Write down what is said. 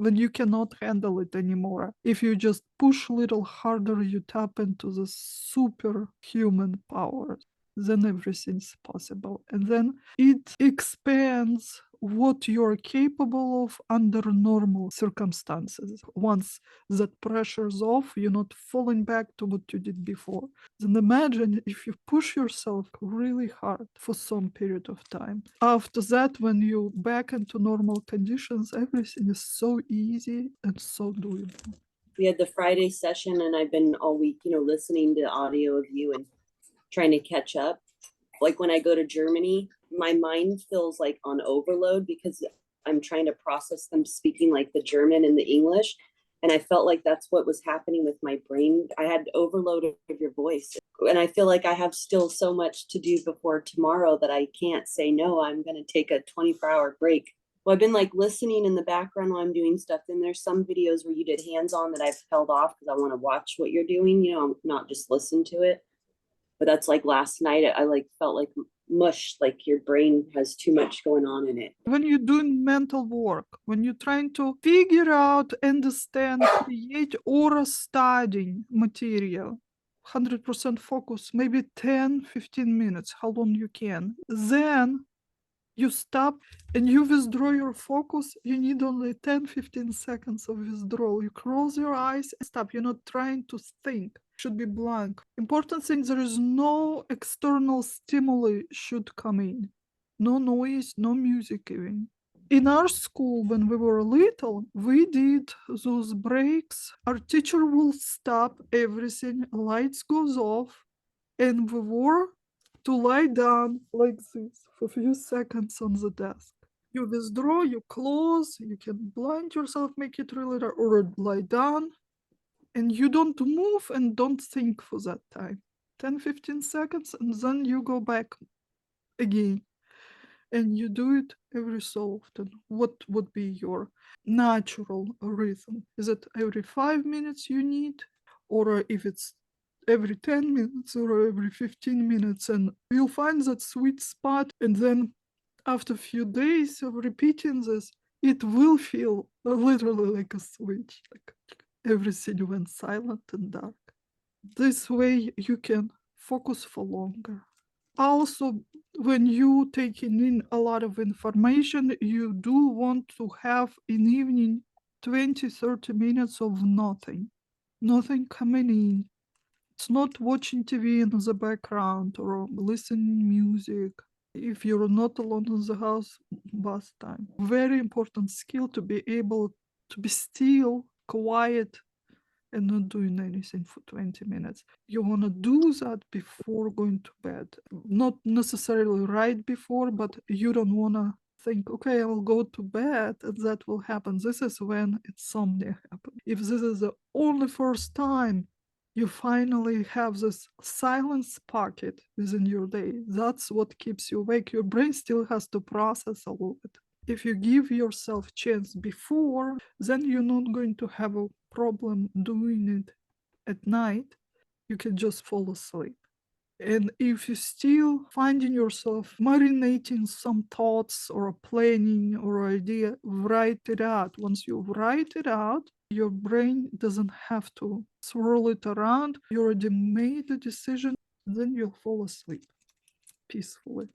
when you cannot handle it anymore. If you just push a little harder, you tap into the superhuman power. Then everything's possible. And then it expands what you're capable of under normal circumstances. Once that pressure's off, you're not falling back to what you did before. Then imagine if you push yourself really hard for some period of time. After that, when you're back into normal conditions, everything is so easy and so doable. We had the Friday session, and I've been all week, listening to audio of you and trying to catch up. Like when I go to Germany, my mind feels like on overload because I'm trying to process them speaking like the German and the English. And I felt like that's what was happening with my brain. I had overload of your voice. And I feel like I have still so much to do before tomorrow that I can't say, no, I'm going to take a 24-hour break. Well, I've been like listening in the background while I'm doing stuff. And there's some videos where you did hands-on that I've held off because I want to watch what you're doing, not just listen to it. But that's like last night, I like felt like mush, like your brain has too much going on in it. When you're doing mental work, when you're trying to figure out, understand, create, or studying material, 100% focus, maybe 10, 15 minutes, how long you can. Then you stop and you withdraw your focus. You need only 10, 15 seconds of withdrawal. You close your eyes and stop. You're not trying to think. Should be blank. Important thing, there is no external stimuli should come in. No noise, no music even. In our school, when we were little, we did those breaks. Our teacher will stop everything, lights goes off, and we were to lie down like this for a few seconds on the desk. You withdraw, you close, you can blind yourself, make it really dark, or lie down, and you don't move and don't think for that time. 10, 15 seconds, and then you go back again. And you do it every so often. What would be your natural rhythm? Is it every 5 minutes you need? Or if it's every 10 minutes or every 15 minutes, and you'll find that sweet spot. And then after a few days of repeating this, it will feel literally like a switch, like everything went silent and dark. This way you can focus for longer. Also, when you taking in a lot of information, you do want to have in evening 20-30 minutes of nothing coming in. It's not watching TV in the background or listening music. If you're not alone in the house, bath time. Very important skill to be able to be still, quiet, and not doing anything for 20 minutes. You want to do that before going to bed. Not necessarily right before, but you don't want to think, okay, I will go to bed and that will happen. This is when insomnia happens. If this is the only first time you finally have this silence pocket within your day, that's what keeps you awake. Your brain still has to process a little bit. If you give yourself chance before, then you're not going to have a problem doing it at night. You can just fall asleep. And if you're still finding yourself marinating some thoughts or planning or idea, write it out. Once you write it out, your brain doesn't have to swirl it around. You already made the decision, and then you'll fall asleep peacefully.